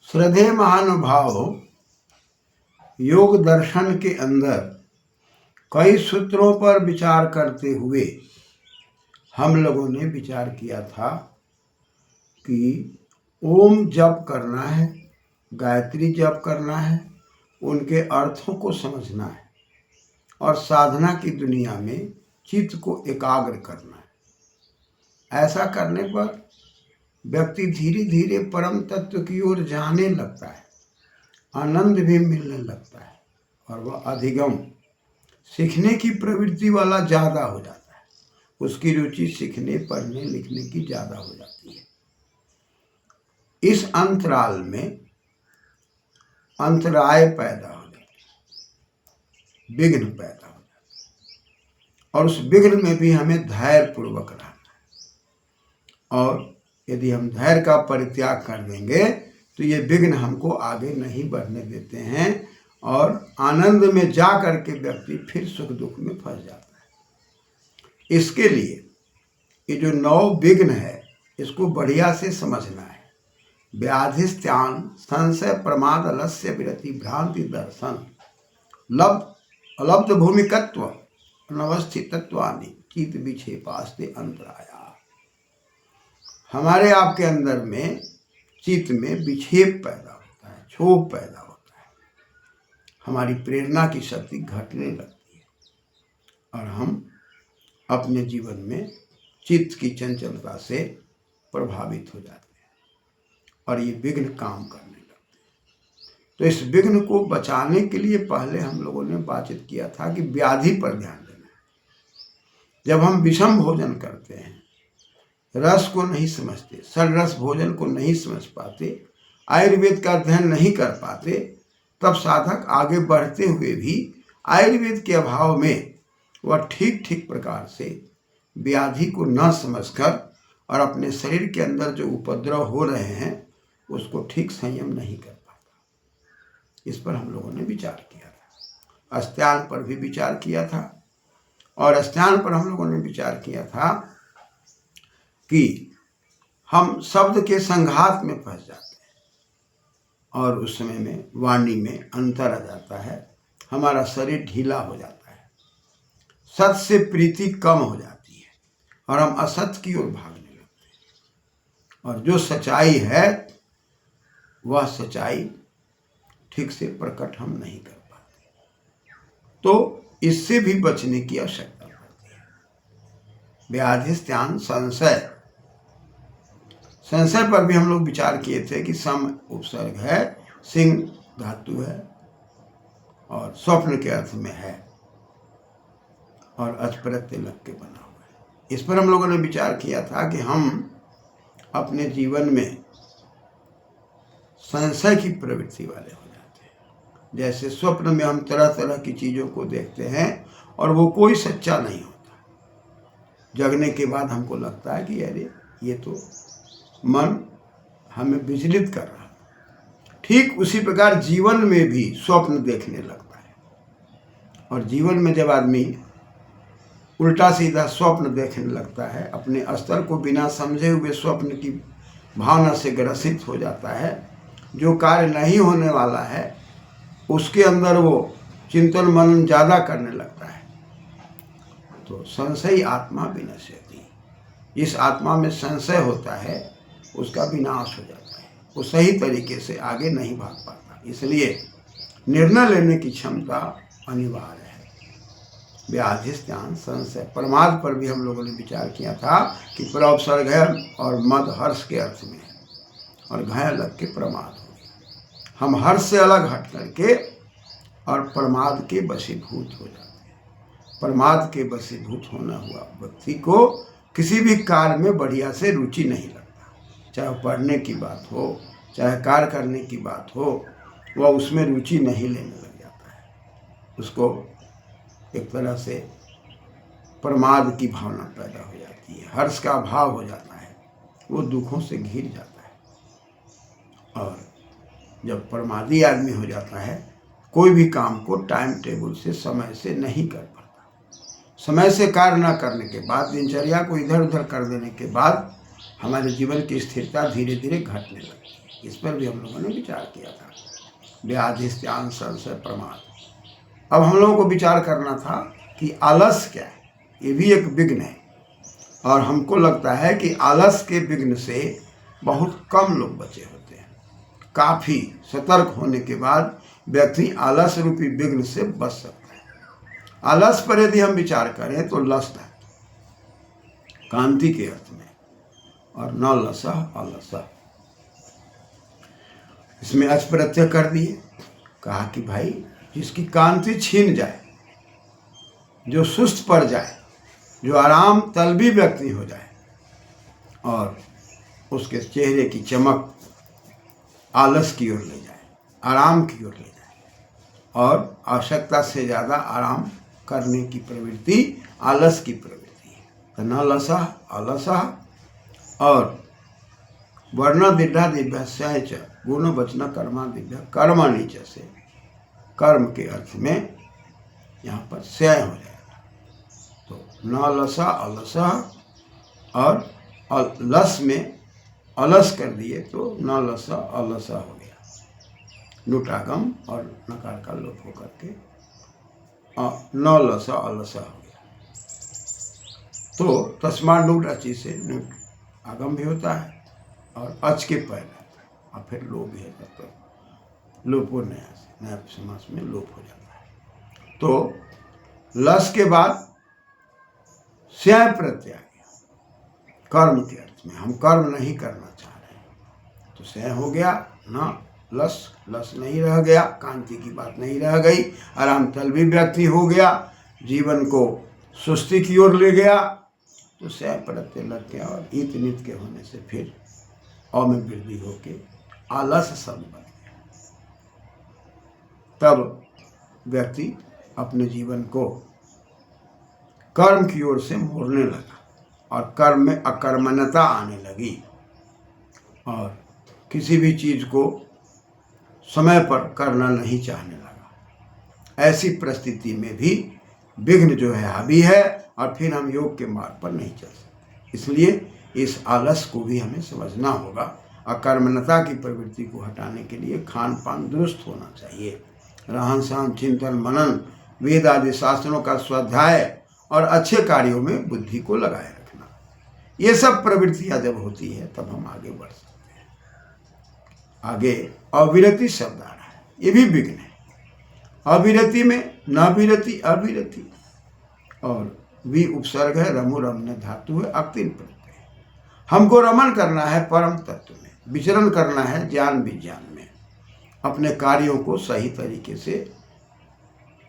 श्रद्धेय महानुभाव, योग दर्शन के अंदर कई सूत्रों पर विचार करते हुए हम लोगों ने विचार किया था कि ओम जप करना है, गायत्री जप करना है, उनके अर्थों को समझना है और साधना की दुनिया में चित्त को एकाग्र करना है। ऐसा करने पर व्यक्ति धीरे धीरे परम तत्व की ओर जाने लगता है, आनंद भी मिलने लगता है और वह अधिगम सीखने की प्रवृत्ति वाला ज़्यादा हो जाता है। उसकी रुचि सीखने, पढ़ने, लिखने की ज़्यादा हो जाती है। इस अंतराल में अंतराय पैदा हो जाते हैं, विघ्न पैदा हो जाते हैं और उस विघ्न में भी हमें धैर्य पूर्वक रहना है। और यदि हम धैर्य का परित्याग कर देंगे तो ये विघ्न हमको आगे नहीं बढ़ने देते हैं और आनंद में जा करके व्यक्ति फिर सुख दुख में फंस जाता है। इसके लिए ये जो 9 विघ्न है इसको बढ़िया से समझना है। व्याधिस्त्यान संशय प्रमाद अलस्य विरति भ्रांति दर्शन अलब्ध भूमिकत्व अनवस्थितत्वानि चित विक्षेपास्ते अंतराया। हमारे आपके अंदर में चित्त में विक्षेप पैदा होता है, क्षोभ पैदा होता है, हमारी प्रेरणा की शक्ति घटने लगती है और हम अपने जीवन में चित्त की चंचलता से प्रभावित हो जाते हैं और ये विघ्न काम करने लगते हैं। तो इस विघ्न को बचाने के लिए पहले हम लोगों ने बातचीत किया था कि व्याधि पर ध्यान देना है। जब हम विषम भोजन करते हैं, रस को नहीं समझते, सररस भोजन को नहीं समझ पाते, आयुर्वेद का अध्ययन नहीं कर पाते, तब साधक आगे बढ़ते हुए भी आयुर्वेद के अभाव में वह ठीक ठीक प्रकार से व्याधि को न समझकर और अपने शरीर के अंदर जो उपद्रव हो रहे हैं उसको ठीक संयम नहीं कर पाता। इस पर हम लोगों ने विचार किया था। अस्त्यान पर भी विचार किया था और अस्त्यान पर हम लोगों ने विचार किया था कि हम शब्द के संघात में फंस जाते हैं और उस समय में वाणी में अंतर आ जाता है, हमारा शरीर ढीला हो जाता है, सत से प्रीति कम हो जाती है और हम असत की ओर भागने लगते हैं और जो सच्चाई है वह सच्चाई ठीक से प्रकट हम नहीं कर पाते। तो इससे भी बचने की आवश्यकता पड़ती है। व्याधिस्त्यान संशय पर भी हम लोग विचार किए थे कि सम उपसर्ग है, सिंह धातु है और स्वप्न के अर्थ में है और अचप्रत्यय लग के बना हुआ है। इस पर हम लोगों ने विचार किया था कि हम अपने जीवन में संशय की प्रवृत्ति वाले हो जाते हैं। जैसे स्वप्न में हम तरह तरह की चीज़ों को देखते हैं और वो कोई सच्चा नहीं होता। जगने के बाद हमको लगता है कि अरे ये तो मन हमें विचलित कर रहा है। ठीक उसी प्रकार जीवन में भी स्वप्न देखने लगता है और जीवन में जब आदमी उल्टा सीधा स्वप्न देखने लगता है, अपने स्तर को बिना समझे हुए स्वप्न की भावना से ग्रसित हो जाता है, जो कार्य नहीं होने वाला है उसके अंदर वो चिंतन मनन ज़्यादा करने लगता है। तो संशय आत्मा विनश्यति, जिस आत्मा में संशय होता है उसका विनाश हो जाता है, वो सही तरीके से आगे नहीं भाग पाता। इसलिए निर्णय लेने की क्षमता अनिवार्य है। व्याधिस्त्यान संशय प्रमाद पर भी हम लोगों ने विचार किया था कि प्रउपसर्ग है और मद हर्ष के अर्थ में है और घय अलग के प्रमाद हो गया। हम हर्ष से अलग हट करके और प्रमाद के वशीभूत हो जाते हैं। प्रमाद के वशीभूत होना हुआ व्यक्ति को किसी भी कार्य में बढ़िया से रुचि नहीं लगता, चाहे पढ़ने की बात हो, चाहे कार्य करने की बात हो, वह उसमें रुचि नहीं लेने लग जाता है। उसको एक तरह से प्रमाद की भावना पैदा हो जाती है, हर्ष का अभाव हो जाता है, वो दुखों से घिर जाता है। और जब प्रमादी आदमी हो जाता है, कोई भी काम को टाइम टेबल से समय से नहीं कर पाता। समय से कार्य न करने के बाद, दिनचर्या को इधर उधर कर देने के बाद हमारे जीवन की स्थिरता धीरे धीरे घटने लगती है। इस पर भी हम लोगों ने विचार किया था। व्याधिस्त्यान संशय प्रमाद। अब हम लोगों को विचार करना था कि आलस क्या है। ये भी एक विघ्न है, और हमको लगता है कि आलस के विघ्न से बहुत कम लोग बचे होते हैं। काफ़ी सतर्क होने के बाद व्यक्ति आलस रूपी विघ्न से बच सकता है। आलस पर यदि हम विचार करें तो लस्ट है कांति के अर्थ में, और न लसा अलसा, इसमें अच प्रत्यय कर दिए। कहा कि भाई जिसकी कांति छीन जाए, जो सुस्त पड़ जाए, जो आराम तलबी व्यक्ति हो जाए, और उसके चेहरे की चमक आलस की ओर ले जाए, आराम की ओर ले जाए, और आवश्यकता से ज़्यादा आराम करने की प्रवृत्ति आलस की प्रवृत्ति है। तो न लसा अलसा, और वर्ण दीढ़ा दिव्य च गुण वचन कर्मा दिव्य कर्म नीच से, कर्म के अर्थ में यहाँ पर सय हो जाएगा। तो न लसा अलसा, और लस में अलस कर दिए तो न लसा अलसा हो गया। लुटागम और नकार का लोप होकर के न लसा अलसा हो गया। तो तस्मा लूट अची से लूट आगम भी होता है, और अच के पैर रहता है, और फिर लोप भी है, तो लोपो नया से नया समास में लोप हो जाता है। तो लस के बाद स्याय प्रत्यय आ गया कर्म के अर्थ में। हम कर्म नहीं करना चाह रहे हैं, तो स्याय हो गया। न लस, लस नहीं रह गया, कांति की बात नहीं रह गई, आराम तलबी व्यक्ति हो गया, जीवन को सुस्ती की ओर ले गया। तो स्याय प्रत्यय लग गया, और ईत नित के होने से फिर अ में वृद्धि होके आलस शब्द बन गया। तब व्यक्ति अपने जीवन को कर्म की ओर से मोड़ने लगा, और कर्म में अकर्मण्यता आने लगी, और किसी भी चीज को समय पर करना नहीं चाहने लगा। ऐसी परिस्थिति में भी विघ्न जो है हावी है, और फिर हम योग के मार्ग पर नहीं चल सकते। इसलिए इस आलस को भी हमें समझना होगा। अकर्मण्यता की प्रवृत्ति को हटाने के लिए खान पान दुरुस्त होना चाहिए, रहन सहन, चिंतन मनन, वेद आदि शास्त्रों का स्वाध्याय, और अच्छे कार्यों में बुद्धि को लगाए रखना। ये सब प्रवृत्तियां जब होती है तब हम आगे बढ़ सकते हैं। आगे अविरति शब्द आ रहा है, ये भी विघ्न है। अविरति में न विरति अविरति, और वि उपसर्ग है, रमु रमन धातु है, अक्तिन प्रत्यय। हमको रमन करना है परम तत्व में, विचरण करना है ज्ञान विज्ञान में, अपने कार्यों को सही तरीके से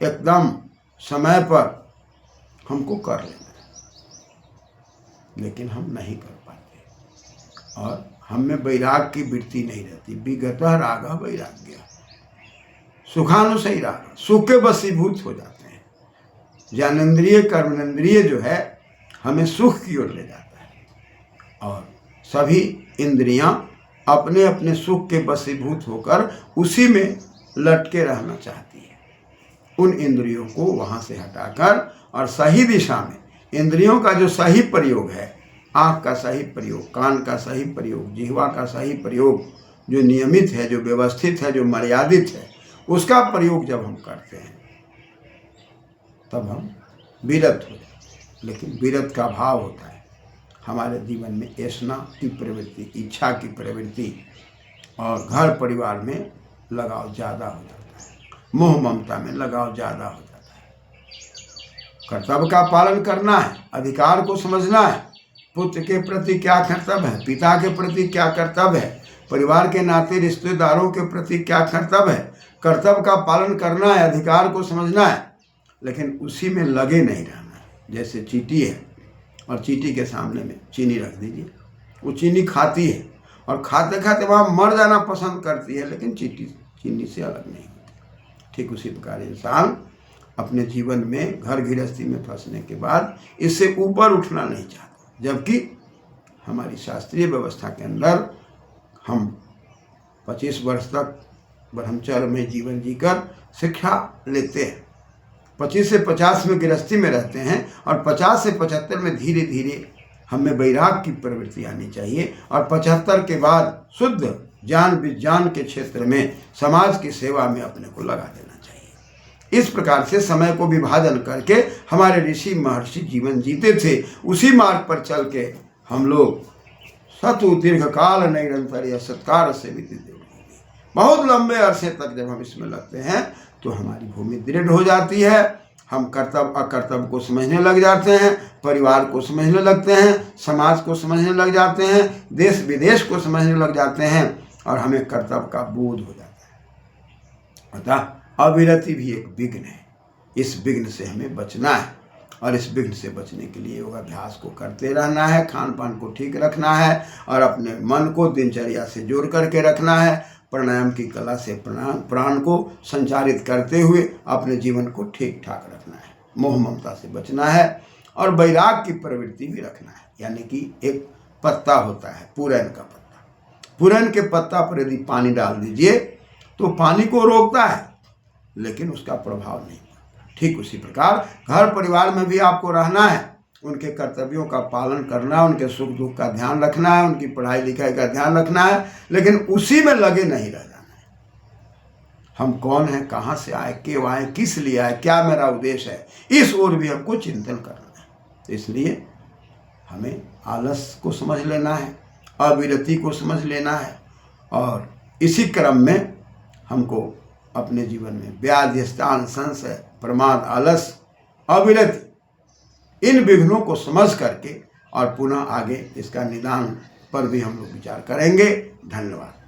एकदम समय पर हमको कर लेना है। लेकिन हम नहीं कर पाते, और हम में वैराग की वृत्ति नहीं रहती। विगतः राग वैराग्य, सुखानुसई राग, सुख के वशीभूत हो जाते हैं। ज्ञानेन्द्रिय कर्मेंद्रिय जो है हमें सुख की ओर ले जाता है, और सभी इंद्रियां अपने अपने सुख के वशीभूत होकर उसी में लटके रहना चाहती है। उन इंद्रियों को वहां से हटाकर और सही दिशा में, इंद्रियों का जो सही प्रयोग है, आँख का सही प्रयोग, कान का सही प्रयोग, जिह्वा का सही प्रयोग, जो नियमित है, जो व्यवस्थित है, जो मर्यादित है, उसका प्रयोग जब हम करते हैं तब हम विरत हो जाते हैं। लेकिन विरत का भाव होता है हमारे जीवन में ऐसा की प्रवृत्ति, इच्छा की प्रवृत्ति, और घर परिवार में लगाव ज़्यादा हो जाता है, मोह ममता में लगाव ज़्यादा हो जाता है। कर्तव्य का पालन करना है, अधिकार को समझना है, पुत्र के प्रति क्या कर्तव्य है, पिता के प्रति क्या कर्तव्य है, परिवार के नाते रिश्तेदारों के प्रति क्या कर्तव्य है। कर्तव्य का पालन करना है, अधिकार को समझना है, लेकिन उसी में लगे नहीं रहना है। जैसे चींटी है, और चींटी के सामने में चीनी रख दीजिए, वो चीनी खाती है, और खाते खाते वहाँ मर जाना पसंद करती है, लेकिन चींटी चीनी से अलग नहीं होती। ठीक उसी प्रकार इंसान अपने जीवन में घर गृहस्थी में फंसने के बाद इससे ऊपर उठना नहीं चाहता, जबकि हमारी शास्त्रीय व्यवस्था के अंदर हम 25 वर्ष तक ब्रह्मचर्य में जीवन जीकर शिक्षा लेते हैं, 25 से 50 में गृहस्थी में रहते हैं, और 50 से 75 में धीरे धीरे हमें वैराग की प्रवृत्ति आनी चाहिए, और 75 के बाद शुद्ध ज्ञान विज्ञान के क्षेत्र में समाज की सेवा में अपने को लगा देना चाहिए। इस प्रकार से समय को विभाजन करके हमारे ऋषि महर्षि जीवन जीते थे। उसी मार्ग पर चल के हम लोग सतु दीर्घ काल निरंतर या सत्कार से भी बहुत लंबे अरसे तक जब हम इसमें लगते हैं तो हमारी भूमि दृढ़ हो जाती है। हम कर्तव्य अकर्तव्य को समझने लग जाते हैं, परिवार को समझने लगते हैं, समाज को समझने लग जाते हैं, देश विदेश को समझने लग जाते हैं और हमें कर्तव्य का बोध हो जाता है। अतः अविरति भी एक विघ्न है। इस विघ्न से हमें बचना है और इस विघ्न से बचने के लिए योगाभ्यास को करते रहना है, खान पान को ठीक रखना है और अपने मन को दिनचर्या से जोड़ करके रखना है। प्राणायाम की कला से प्राण को संचारित करते हुए अपने जीवन को ठीक ठाक रखना है। मोह ममता से बचना है और वैराग की प्रवृत्ति भी रखना है। यानी कि एक पत्ता होता है पुरैन का पत्ता, पुरैन के पत्ता पर यदि पानी डाल दीजिए तो पानी को रोकता है लेकिन उसका प्रभाव नहीं पड़ता। ठीक उसी प्रकार घर परिवार में भी आपको रहना है, उनके कर्तव्यों का पालन करना है, उनके सुख दुख का ध्यान रखना है, उनकी पढ़ाई लिखाई का ध्यान रखना है, लेकिन उसी में लगे नहीं रह जाना है। हम कौन हैं, कहाँ से आए, क्यों आए, किस लिए आए, क्या मेरा उद्देश्य है, इस ओर भी हमको चिंतन करना है। इसलिए हमें आलस को समझ लेना है, अविरति को समझ लेना है और इसी क्रम में हमको अपने जीवन में व्याधि स्थान संशय प्रमाद आलस अविरति इन विघ्नों को समझ करके और पुनः आगे इसका निदान पर भी हम लोग विचार करेंगे। धन्यवाद।